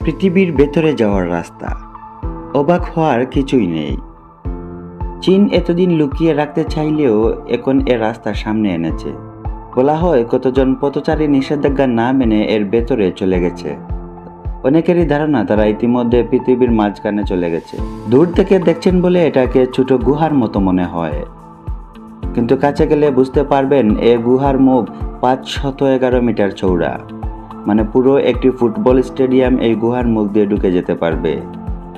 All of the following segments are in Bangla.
পৃথিবীর ভেতরে যাওয়ার রাস্তা। অবাক হওয়ার কিছুই নেই। চীন এতদিন লুকিয়ে রাখতে চাইলেও এখন এ রাস্তা সামনে এনেছে। বলা হয় কতজন পথচারী নিষেধাজ্ঞা না মেনে এর ভেতরে চলে গেছে। অনেকেরই ধারণা তারা ইতিমধ্যে পৃথিবীর মাঝখানে চলে গেছে। দূর থেকে দেখছেন বলে এটাকে ছোট গুহার মতো মনে হয়, কিন্তু কাছে গেলে বুঝতে পারবেন এ গুহার মুখ 511 মিটার চৌড়া। মানে পুরো একটি ফুটবল স্টেডিয়াম এই গুহার মুখ দিয়ে ঢুকে যেতে পারবে।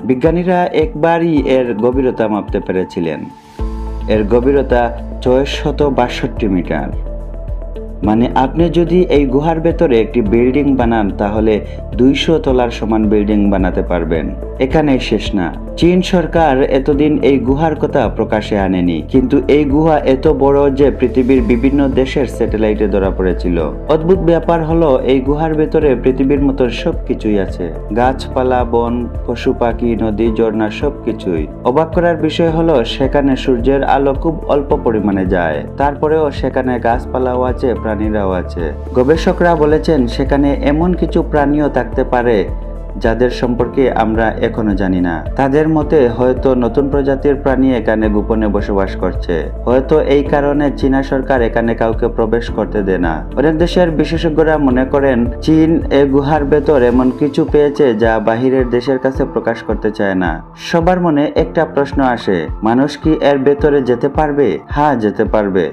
বিজ্ঞানীরা একবারই এর গভীরতা মাপতে পেরেছিলেন। এর গভীরতা 662 মিটার। মানে আপনি যদি এই গুহার ভেতরে একটি বিল্ডিং বানান তাহলে 200 তলার সমান বিল্ডিং বানাতে পারবেন। এখানেই শেষ না। চীন সরকার এতদিন এই গুহার কথা প্রকাশে আনেনি, কিন্তু এই গুহা এত বড় যে পৃথিবীর বিভিন্ন দেশের স্যাটেলাইটে ধরা পড়েছিল। অদ্ভুত ব্যাপার হলো এই গুহার ভেতরে পৃথিবীর মতো সবকিছুই আছে। গাছপালা, বন, পশু পাখি, নদী, ঝর্ণা সবকিছুই। অবাক করার বিষয় হলো সেখানে সূর্যের আলো খুব অল্প পরিমাণে যায়, তারপরেও সেখানে গাছপালাও আছে, প্রাণীরাও আছে। গবেষকরা বলেছেন সেখানে এমন কিছু প্রাণীও থাকতে পারে যাদের সম্পর্কে আমরা এখনো জানি না। তাদের মতে হয়তো নতুন প্রজাতির প্রাণী এখানে গোপনে বসবাস করছে। হয়তো এই কারণে চীনা সরকার এখানে কাউকে প্রবেশ করতে দেয় না। অনেক দেশের বিশেষজ্ঞরা মনে করেন চীন এই গুহার ভেতর এমন কিছু পেয়েছে যা বাহিরের দেশের কাছে প্রকাশ করতে চায় না। সবার মনে একটা প্রশ্ন আসে, মানুষ কি এর ভেতরে যেতে পারবে? হ্যাঁ, যেতে পারবে,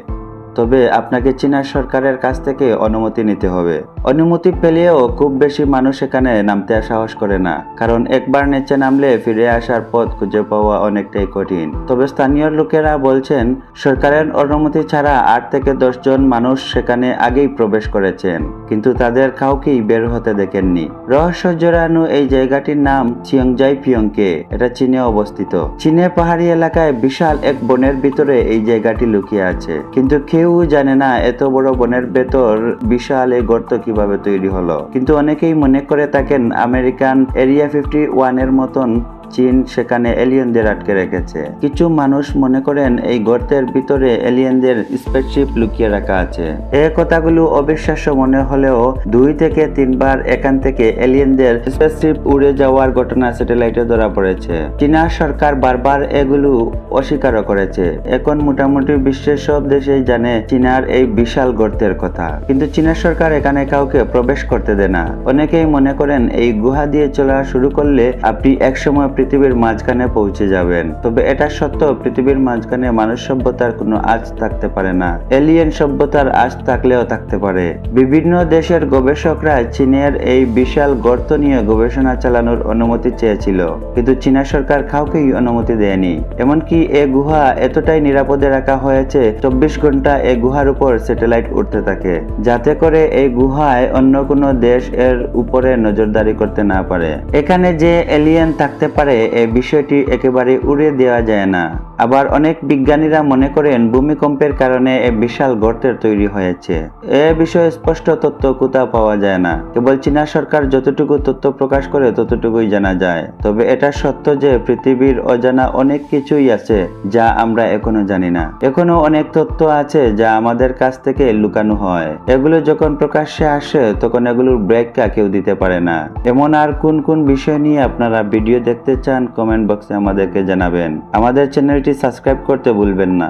তবে আপনাকে চীনা সরকারের কাছ থেকে অনুমতি নিতে হবে। অনুমতি পেলেও খুব বেশি মানুষ এখানে নামতে সাহস করে না, কারণ একবার নিচে নামলে ফিরে আসার পথ খুঁজে পাওয়া অনেকটাই কঠিন। তবে স্থানীয় লোকেরা বলছেন সরকারের অনুমতি ছাড়া 8 থেকে 10 জন মানুষ সেখানে আগেই প্রবেশ করেছেন, কিন্তু তাদের কাউকেই বের হতে দেখেননি। রহস্য জড়ানো এই জায়গাটির নাম চিয়ংজাই পিয়ংকে। এটা চীনে অবস্থিত। চীনে পাহাড়ি এলাকায় বিশাল এক বনের ভিতরে এই জায়গাটি লুকিয়ে আছে, কিন্তু কেউ জানে না এত বড় বনের ভেতর বিশাল এই গর্ত কিভাবে তৈরি হলো। কিন্তু অনেকেই মনে করে থাকেন আমেরিকান এরিয়া 51 এর মতন চীন সেখানে এলিয়েনদের আটকে রেখেছে। কিছু মানুষ মনে করেন এই গর্তের ভিতরে এলিয়েনদের স্পেসশিপ লুকিয়ে রাখা আছে। এই কথাগুলো অবিশ্বাস্য মনে হলেও 2 থেকে 3 বার এখান থেকে এলিয়েনদের স্পেসশিপ উড়ে যাওয়ার ঘটনা স্যাটেলাইটে ধরা পড়েছে। চীনা সরকার বারবার এগুলো অস্বীকার করেছে। এখন মোটামুটি বিশ্বের সব দেশেই জানে চীনার এই বিশাল গর্তের কথা, কিন্তু চীনা সরকার এখানে কাউকে প্রবেশ করতে দেয় না। অনেকেই মনে করেন এই গুহা দিয়ে চলা শুরু করলে আপনি একসময় পৃথিবীর মাঝখানে পৌঁছে যাবেন। তবে এটা সত্য, পৃথিবীর মাঝখানে মানুষ সভ্যতার কোনো আজ থাকতে পারে না। এলিয়েন সভ্যতার আজ থাকলেও থাকতে পারে। বিভিন্ন দেশের গবেষকরা চীনের এই বিশাল গর্ত নিয়ে গবেষণা চালানোর অনুমতি চেয়েছিল, কিন্তু চীনা সরকার কাউকেই অনুমতি দেয়নি। এমনকি এই গুহা এতটাই নিরাপদে রাখা হয়েছে 24 ঘন্টা এই গুহার উপর স্যাটেলাইট উঠতে থাকে, যাতে করে এই গুহায় অন্য কোনো দেশ এর উপরে নজরদারি করতে না পারে। এখানে যে এলিয়েন থাকতে পারে এই বিষয়টি একেবারে উড়িয়ে দেওয়া যায় না। আবার অনেক বিজ্ঞানীরা মনে করেন ভূমিকম্পের কারণে এই বিশাল গর্তের তৈরি হয়েছে। এ বিষয়ে স্পষ্ট তথ্য কোথাও পাওয়া যায় না। কেবল চীনা সরকার যতটুকু তথ্য প্রকাশ করে ততটুকুই জানা যায়। তবে এটা সত্য যে পৃথিবীর অজানা অনেক কিছুই আছে যা আমরা এখনো জানি না। এখনো অনেক তথ্য আছে যা আমাদের কাছ থেকে লুকানো হয়। এগুলো যখন প্রকাশ্যে আসে তখন এগুলোর ব্রেকটা কেউ দিতে পারে না। এমন আর কোন কোন বিষয় নিয়ে আপনারা ভিডিও দেখতে চান কমেন্ট বক্সে আমাদেরকে জানাবেন। আমাদের চ্যানেলটি সাবস্ক্রাইব করতে ভুলবেন না।